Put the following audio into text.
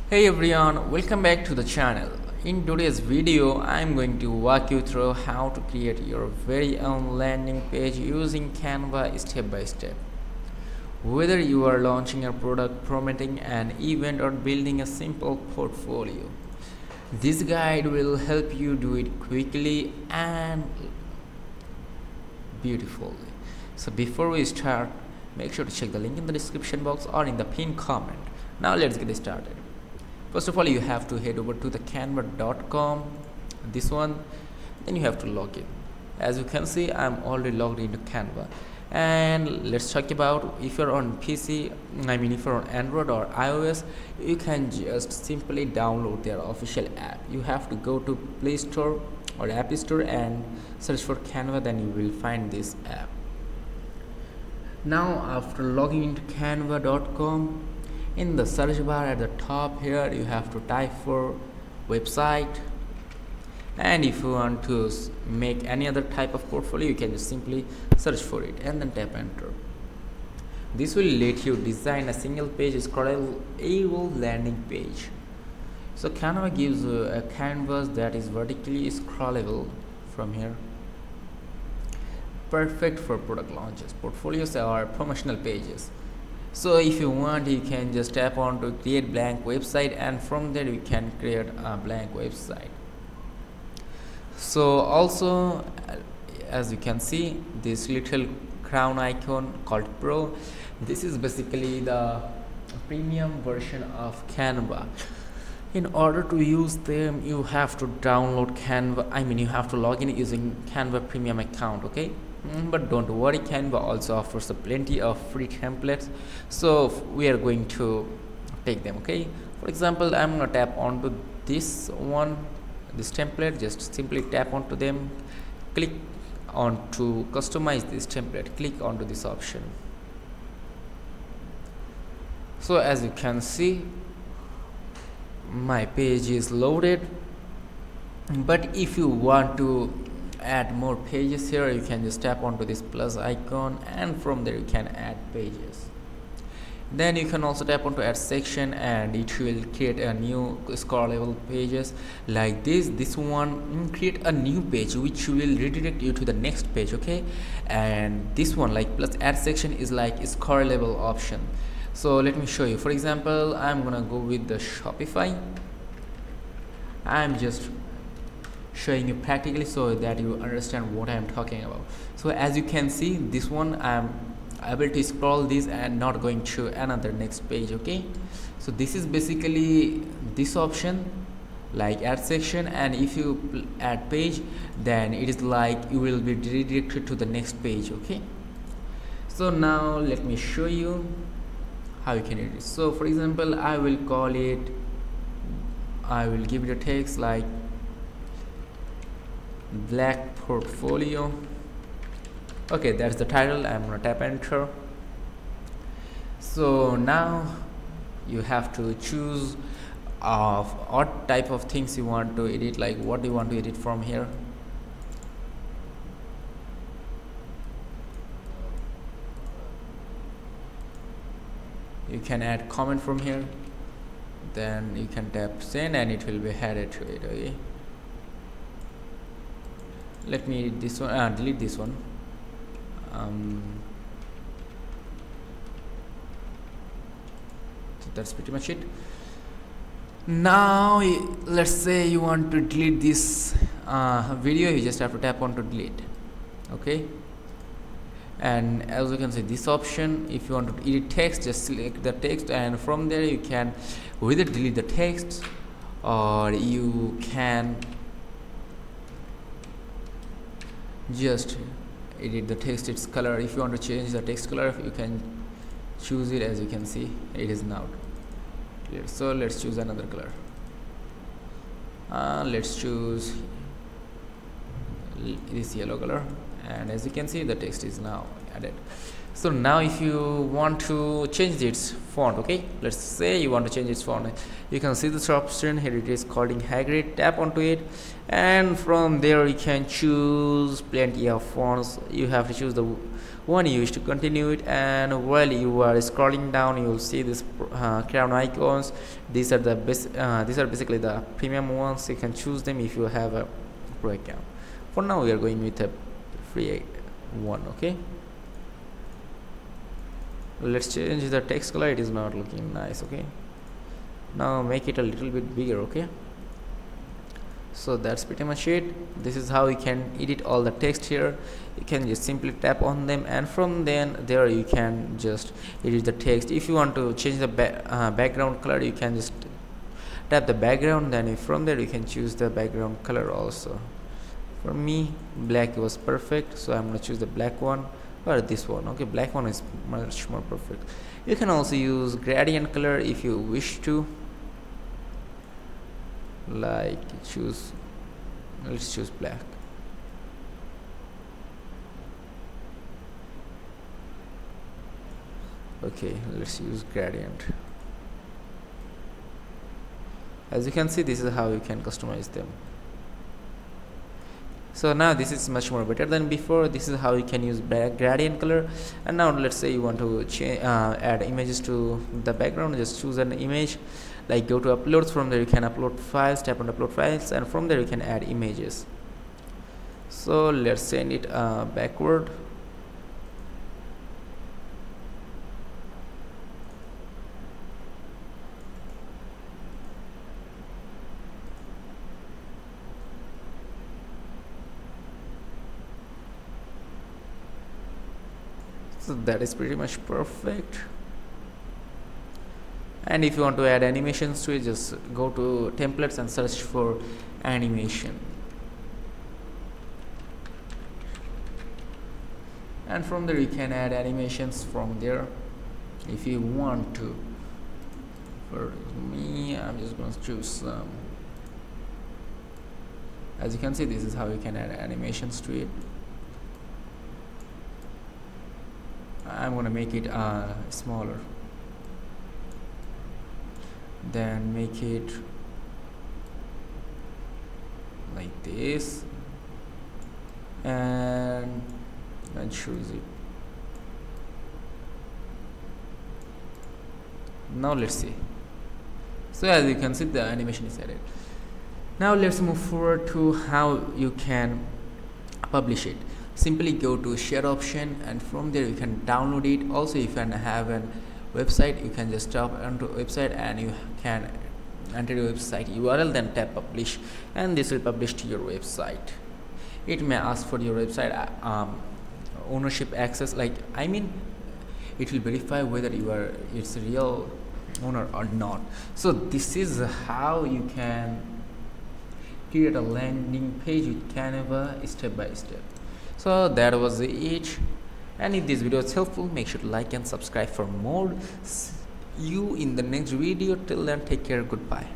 Hey everyone, welcome back to the channel. In today's video, I'm going to walk you through how to create your very own landing page using Canva step by step. Whether you are launching a product, promoting an event, or building a simple portfolio, this guide will help you do it quickly and beautifully. So before we start, make sure to check the link in the description box or in the pinned comment. Now let's get started. First of all, you have to head over to the canva.com, this one, then you have to log in. As you can see, I'm already logged into Canva. And let's talk about if you're on PC, if you're on Android or iOS, you can just simply download their official app. You have to go to Play Store or App Store and search for Canva, then you will find this app. Now after logging into canva.com, in the search bar at the top here you have to type for website, and if you want to make any other type of portfolio, you can just simply search for it and then tap enter. This will let you design a single page scrollable landing page. So Canva gives a canvas that is vertically scrollable from here, perfect for product launches, portfolios, or promotional pages. So if you want, you can just tap on to create blank website, and from there you can create a blank website. So also, as you can see, this little crown icon called Pro, this is basically the premium version of Canva. In order to use them, you have to download Canva, you have to log in using Canva premium account, okay? But don't worry, Canva also offers plenty of free templates, so we are going to take them, okay? For example, I'm gonna tap onto this one, this template. Just simply tap onto them, click on to customize this template, click onto this option. So as you can see, my page is loaded, but if you want to add more pages here, you can just tap onto this plus icon, and from there you can add pages. Then you can also tap onto add section, and it will create a new scrollable pages like this one. Create a new page which will redirect you to the next page, okay? And this one, like plus add section, is like a scrollable option. So let me show you. For example, I'm gonna go with the Shopify. I'm just showing you practically so that you understand what I am talking about. So as you can see, this one I'm able to scroll this and not going to another next page, okay? So this is basically this option, like add section, and if you add page, then it is like you will be redirected to the next page, okay? So now let me show you how you can edit. So for example, I will give it a text like black portfolio, okay, that's the title. I'm gonna tap enter. So now you have to choose of what type of things you want to edit, like what do you want to edit from here. You can add comment from here, then you can tap send and it will be added to it, okay? Let me edit this one, delete this one. So that's pretty much it. Now let's say you want to delete this video, you just have to tap on to delete, okay? And as you can see, this option, if you want to edit text, just select the text, and from there you can either delete the text or you can just edit the text, its color. If you want to change the text color, you can choose it. As you can see, it is now clear. So let's choose another color. Let's choose this yellow color, and as you can see, the text is now added. So now if you want to change its font, okay, let's say you want to change its font, you can see this option here, it is called in Hagrid. Tap onto it, and from there you can choose plenty of fonts. You have to choose the when you wish to continue it, and while you are scrolling down you will see this crown icons. These are basically the premium ones. You can choose them if you have a pro account. For now we are going with a free one. Okay, let's change the text color. It is not looking nice. Okay, now make it a little bit bigger. Okay, so that's pretty much it. This is how you can edit all the text here. You can just simply tap on them, and from then there you can just edit the text. If you want to change the background color, you can just tap the background, then from there you can choose the background color also. For me black was perfect, so I'm gonna choose the black one, or this one. Okay, black one is much more perfect. You can also use gradient color if you wish to, like let's choose black. Okay, let's use gradient. As you can see, this is how you can customize them. So now this is much more better than before. This is how you can use gradient color. And now let's say you want to add images to the background. Just choose an image, like go to uploads. From there you can upload files, tap on upload files, and from there you can add images. So let's send it backward. So that is pretty much perfect. And if you want to add animations to it, just go to templates and search for animation, and from there you can add animations from there if you want to. For me, I'm just going to choose some. As you can see, this is how you can add animations to it. I'm gonna make it smaller, then make it like this, and choose it. Now let's see. So as you can see, the animation is added. Now let's move forward to how you can publish it. Simply go to share option, and from there you can download it. Also, if you have a website, you can just tap onto website and you can enter your website URL, then tap publish, and this will publish to your website. It may ask for your website ownership access, like it will verify whether you are its real owner or not. So this is how you can create a landing page with Canva step by step. So that was it, and if this video is helpful, make sure to like and subscribe for more. See you in the next video. Till then, take care, goodbye.